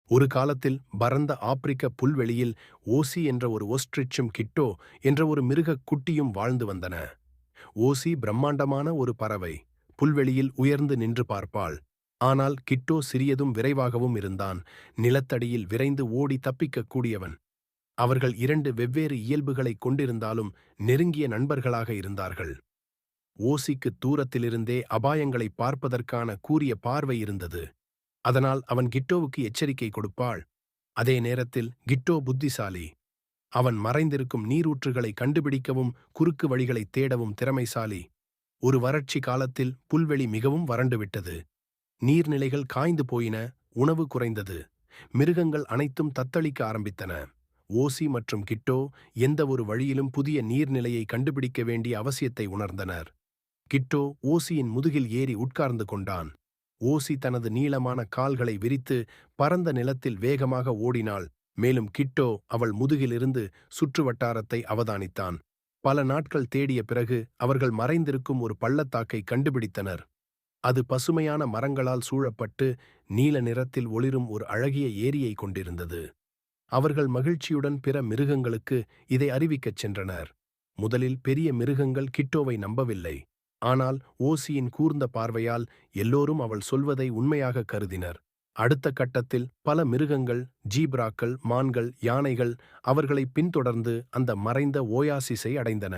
ஒரு காலத்தில் பரந்த ஆப்பிரிக்க புல்வெளியில் ஓசி என்ற ஒரு ஒஸ்ட்ரிச்சும் கிட்டோ என்ற ஒரு மிருகக் குட்டியும் வாழ்ந்து வந்தன. ஓசி பிரம்மாண்டமான ஒரு பறவை. புல்வெளியில் உயர்ந்து நின்று பார்ப்பாள். ஆனால் கிட்டோ சிறியதும் விரைவாகவும் இருந்தான். நிலத்தடியில் விரைந்து ஓடி தப்பிக்கக் கூடியவன். அவர்கள் இரண்டு வெவ்வேறு இயல்புகளைக் கொண்டிருந்தாலும் நெருங்கிய நண்பர்களாக இருந்தார்கள். ஓசிக்கு தூரத்திலிருந்தே அபாயங்களை பார்ப்பதற்கான கூரிய பார்வை இருந்தது. அதனால் அவன் கிட்டோவுக்கு எச்சரிக்கை கொடுப்பாள். அதே நேரத்தில் கிட்டோ புத்திசாலி. அவன் மறைந்திருக்கும் நீரூற்றுகளை கண்டுபிடிக்கவும் குறுக்கு வழிகளை தேடவும் திறமைசாலி. ஒரு வறட்சி காலத்தில் புல்வெளி மிகவும் வறண்டுவிட்டது. நீர்நிலைகள் காய்ந்து போயின. உணவு குறைந்தது. மிருகங்கள் அனைத்தும் தத்தளிக்க ஆரம்பித்தன. ஓசி மற்றும் கிட்டோ எந்த ஒரு வழியிலும் புதிய நீர்நிலையை கண்டுபிடிக்க வேண்டிய அவசியத்தை உணர்ந்தனர். கிட்டோ ஓசியின் முதுகில் ஏறி உட்கார்ந்து கொண்டான். ஓசி தனது நீளமான கால்களை விரித்து பரந்த நிலத்தில் வேகமாக ஓடினாள். மேலும் கிட்டோ அவள் முதுகிலிருந்து சுற்றுவட்டாரத்தை அவதானித்தான். பல நாட்கள் தேடிய பிறகு அவர்கள் மறைந்திருக்கும் ஒரு பள்ளத்தாக்கை கண்டுபிடித்தனர். அது பசுமையான மரங்களால் சூழப்பட்டு நீல நிறத்தில் ஒளிரும் ஒரு அழகிய ஏரியை கொண்டிருந்தது. அவர்கள் மகிழ்ச்சியுடன் பிற மிருகங்களுக்கு இதை அறிவிக்கச் சென்றனர். முதலில் பெரிய மிருகங்கள் கிட்டோவை நம்பவில்லை. ஆனால் ஓசியின் கூர்ந்த பார்வையால் எல்லோரும் அவள் சொல்வதை உண்மையாக கருதினர். அடுத்த கட்டத்தில் பல மிருகங்கள், ஜீப்ராக்கள், மான்கள், யானைகள் அவர்களை பின்தொடர்ந்து அந்த மறைந்த ஓயாசிஸை அடைந்தன.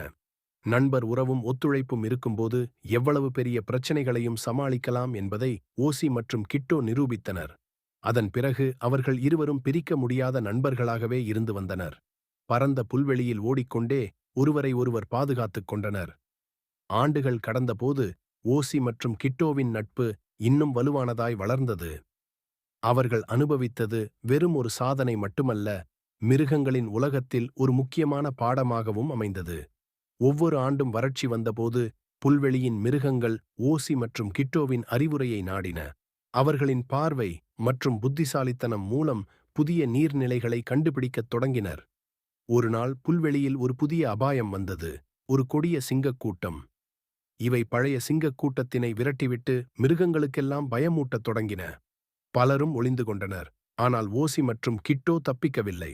நண்பர் உறவும் ஒத்துழைப்பும் இருக்கும்போது எவ்வளவு பெரிய பிரச்சனைகளையும் சமாளிக்கலாம் என்பதை ஓசி மற்றும் கிட்டோ நிரூபித்தனர். அதன் பிறகு அவர்கள் இருவரும் பிரிக்க முடியாத நண்பர்களாகவே இருந்து வந்தனர். பரந்த புல்வெளியில் ஓடிக்கொண்டே ஒருவரை ஒருவர் பாதுகாத்துக் கொண்டனர். ஆண்டுகள் கடந்தபோது ஓசி மற்றும் கிட்டோவின் நட்பு இன்னும் வலுவானதாய் வளர்ந்தது. அவர்கள் அனுபவித்தது வெறும் ஒரு சாதனை மட்டுமல்ல, மிருகங்களின் உலகத்தில் ஒரு முக்கியமான பாடமாகவும் அமைந்தது. ஒவ்வொரு ஆண்டும் வறட்சி வந்தபோது புல்வெளியின் மிருகங்கள் ஓசி மற்றும் கிட்டோவின் அறிவுரையை நாடின. அவர்களின் பார்வை மற்றும் புத்திசாலித்தனம் மூலம் புதிய நீர்நிலைகளை கண்டுபிடிக்கத் தொடங்கினர். ஒரு நாள் புல்வெளியில் ஒரு புதிய அபாயம் வந்தது. ஒரு கொடிய சிங்கக்கூட்டம். இவை பழைய சிங்கக்கூட்டத்தினை விரட்டிவிட்டு மிருகங்களுக்கெல்லாம் பயமூட்டத் தொடங்கின. பலரும் ஒளிந்து கொண்டனர். ஆனால் ஓசி மற்றும் கிட்டோ தப்பிக்கவில்லை.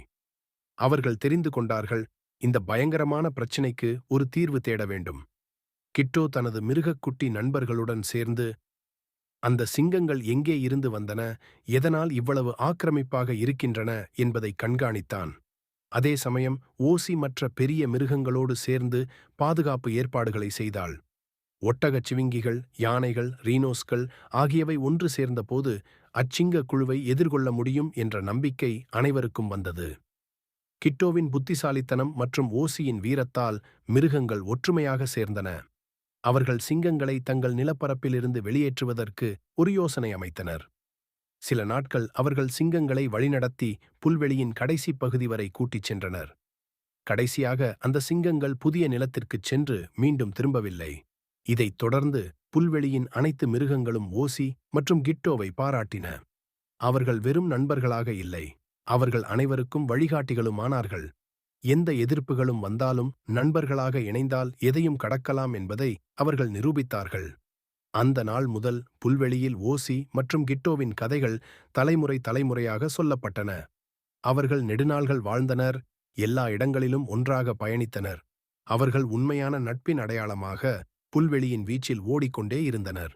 அவர்கள் தெரிந்து கொண்டார்கள், இந்த பயங்கரமான பிரச்சினைக்கு ஒரு தீர்வு தேட வேண்டும். கிட்டோ தனது மிருகக்குட்டி நண்பர்களுடன் சேர்ந்து அந்த சிங்கங்கள் எங்கே இருந்து வந்தன, எதனால் இவ்வளவு ஆக்கிரமிப்பாக இருக்கின்றன என்பதை கண்காணித்தான். அதே சமயம் ஓசி மற்ற பெரிய மிருகங்களோடு சேர்ந்து பாதுகாப்பு ஏற்பாடுகளை செய்தாள். ஒட்டகச் சிவிங்கிகள், யானைகள், ரீனோஸ்கள் ஆகியவை ஒன்று சேர்ந்தபோது அச்சிங்க குழுவை எதிர்கொள்ள முடியும் என்ற நம்பிக்கை அனைவருக்கும் வந்தது. கிட்டோவின் புத்திசாலித்தனம் மற்றும் ஓசியின் வீரத்தால் மிருகங்கள் ஒற்றுமையாக சேர்ந்தன. அவர்கள் சிங்கங்களை தங்கள் நிலப்பரப்பிலிருந்து வெளியேற்றுவதற்கு ஒரு யோசனை அமைத்தனர். சில நாட்கள் அவர்கள் சிங்கங்களை வழிநடத்தி புல்வெளியின் கடைசி பகுதி வரை கூட்டிச் சென்றனர். கடைசியாக அந்த சிங்கங்கள் புதிய நிலத்திற்குச் சென்று மீண்டும் திரும்பவில்லை. இதைத் தொடர்ந்து புல்வெளியின் அனைத்து மிருகங்களும் ஓசி மற்றும் கிட்டோவை பாராட்டின. அவர்கள் வெறும் நண்பர்களாக இல்லை, அவர்கள் அனைவருக்கும் வழிகாட்டிகளுமானார்கள். எந்த எதிர்ப்புகளும் வந்தாலும் நண்பர்களாக இணைந்தால் எதையும் கடக்கலாம் என்பதை அவர்கள் நிரூபித்தார்கள். அந்த நாள் முதல் புல்வெளியில் ஓசி மற்றும் கிட்டோவின் கதைகள் தலைமுறை தலைமுறையாக சொல்லப்பட்டன. அவர்கள் நெடுநாள்கள் வாழ்ந்தனர், எல்லா இடங்களிலும் ஒன்றாக பயணித்தனர். அவர்கள் உண்மையான நட்பின் அடையாளமாக புல்வெளியின் வீச்சில் ஓடிக்கொண்டே இருந்தனர்.